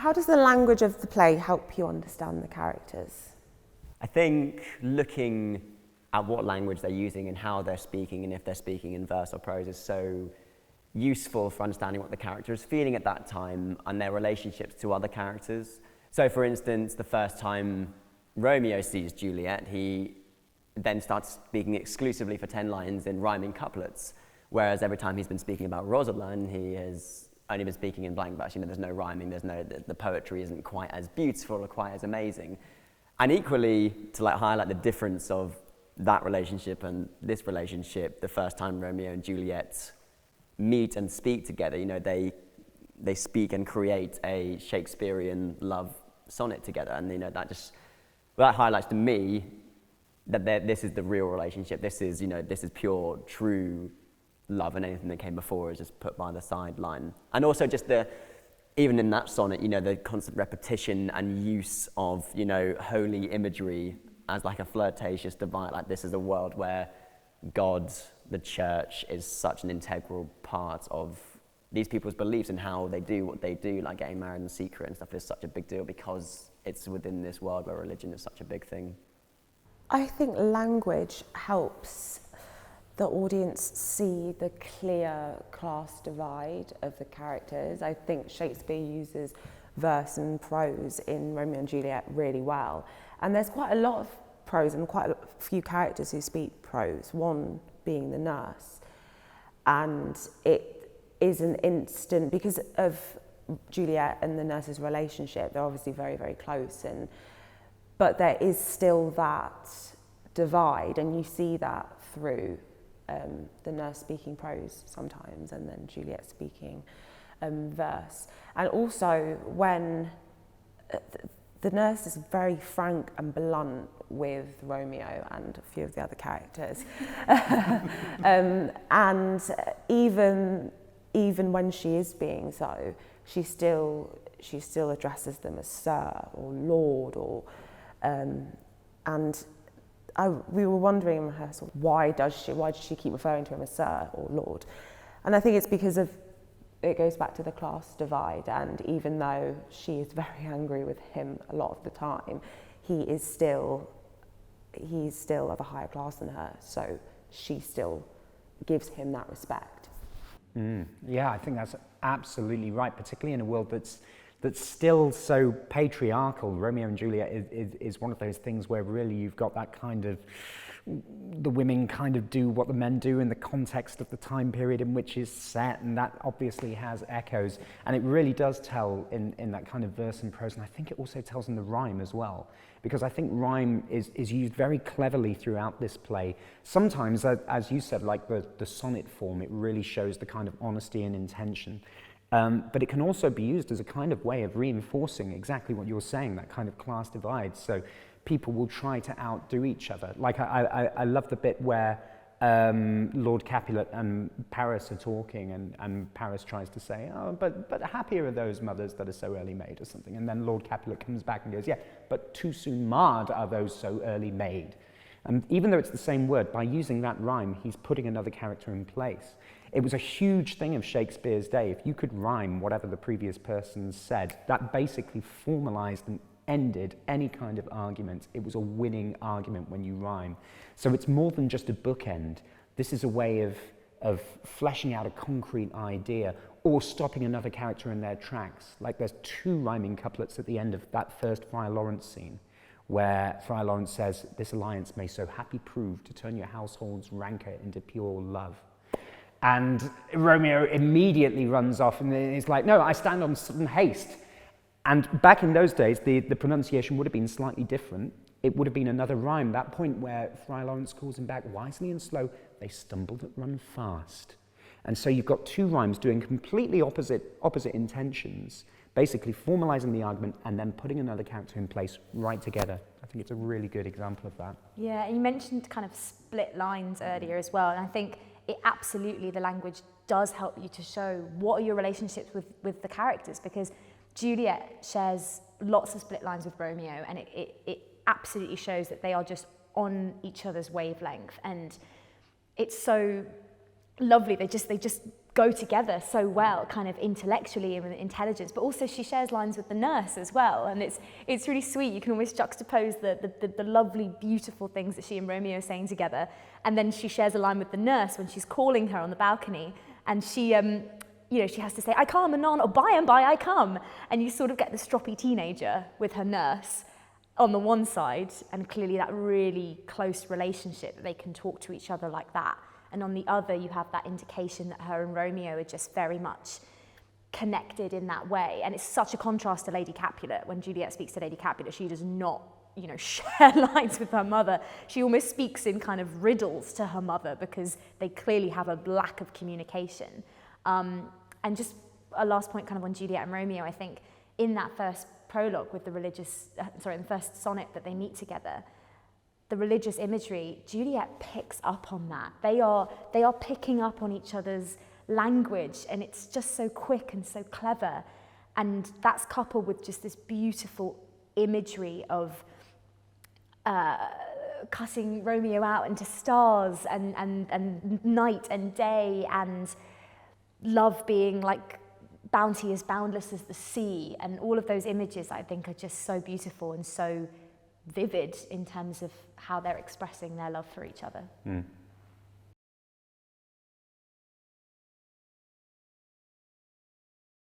How does the language of the play help you understand the characters? I think looking at what language they're using and how they're speaking, and if they're speaking in verse or prose, is so useful for understanding what the character is feeling at that time and their relationships to other characters. So, for instance, the first time Romeo sees Juliet, he then starts speaking exclusively for 10 lines in rhyming couplets, whereas every time he's been speaking about Rosalind, he has only been speaking in blank verse. There's no rhyming, the poetry isn't quite as beautiful or quite as amazing. And equally, to highlight the difference of that relationship and this relationship, the first time Romeo and Juliet meet and speak together, they speak and create a Shakespearean love sonnet together, and that highlights to me that this is the real relationship. This is pure, true love, and anything that came before is just put by the sideline. And also just even in that sonnet, the constant repetition and use of, holy imagery as a flirtatious device. This is a world where God, the church, is such an integral part of these people's beliefs and how they do what they do, like getting married in secret and stuff is such a big deal because it's within this world where religion is such a big thing. I think language helps the audience see the clear class divide of the characters. I think Shakespeare uses verse and prose in Romeo and Juliet really well. And there's quite a lot of prose and quite a few characters who speak prose, one being the nurse. And it is an instant, because of Juliet and the nurse's relationship, they're obviously very, very close, but there is still that divide, and you see that through the nurse speaking prose sometimes and then Juliet speaking verse. And also when the nurse is very frank and blunt with Romeo and a few of the other characters. And even when she is being so, she still addresses them as sir or lord, or we were wondering in rehearsal, why does she keep referring to him as sir or lord? And I think it's because it goes back to the class divide, and even though she is very angry with him a lot of the time, he's still of a higher class than her, so she still gives him that respect. Yeah, I think that's absolutely right, particularly in a world that's still so patriarchal. Romeo and Juliet is one of those things where really you've got that kind of, the women kind of do what the men do in the context of the time period in which it's set, and that obviously has echoes, and it really does tell in that kind of verse and prose, and I think it also tells in the rhyme as well, because I think rhyme is used very cleverly throughout this play. Sometimes, as you said, like the sonnet form, it really shows the kind of honesty and intention. But it can also be used as a kind of way of reinforcing exactly what you're saying, that kind of class divide. So people will try to outdo each other. Like I love the bit where Lord Capulet and Paris are talking, and Paris tries to say, oh, but happier are those mothers that are so early made, or something. And then Lord Capulet comes back and goes, yeah, but too soon marred are those so early made. And even though it's the same word, by using that rhyme, he's putting another character in place. It was a huge thing of Shakespeare's day. If you could rhyme whatever the previous person said, that basically formalized and ended any kind of argument. It was a winning argument when you rhyme. So it's more than just a bookend. This is a way of fleshing out a concrete idea or stopping another character in their tracks. Like there's 2 rhyming couplets at the end of that first Friar Lawrence scene, where Friar Lawrence says, this alliance may so happy prove to turn your household's rancor into pure love. And Romeo immediately runs off and is like, no, I stand on sudden haste. And back in those days, the pronunciation would have been slightly different. It would have been another rhyme, that point where Friar Lawrence calls him back, wisely and slow, they stumble that run fast. And so you've got 2 rhymes doing completely opposite intentions, basically formalizing the argument and then putting another character in place right together. I think it's a really good example of that. Yeah, and you mentioned kind of split lines earlier as well, and I think it absolutely, the language does help you to show what are your relationships with the characters, because Juliet shares lots of split lines with Romeo, and it absolutely shows that they are just on each other's wavelength, and it's so lovely. They just go together so well, kind of intellectually and with intelligence, but also she shares lines with the nurse as well, and it's really sweet. You can almost juxtapose the lovely, beautiful things that she and Romeo are saying together, and then she shares a line with the nurse when she's calling her on the balcony, and she she has to say, "I come anon," or "by and by I come," and you sort of get the stroppy teenager with her nurse on the one side, and clearly that really close relationship that they can talk to each other like that. And on the other, you have that indication that her and Romeo are just very much connected in that way. And it's such a contrast to Lady Capulet. When Juliet speaks to Lady Capulet, she does not, share lines with her mother. She almost speaks in kind of riddles to her mother because they clearly have a lack of communication. And just a last point kind of on Juliet and Romeo, I think in that first prologue with the the first sonnet that they meet together, the religious imagery, Juliet picks up on that. They are picking up on each other's language, and it's just so quick and so clever. And that's coupled with just this beautiful imagery of cutting Romeo out into stars and night and day, and love being like bounty as boundless as the sea, and all of those images I think are just so beautiful and so vivid in terms of how they're expressing their love for each other.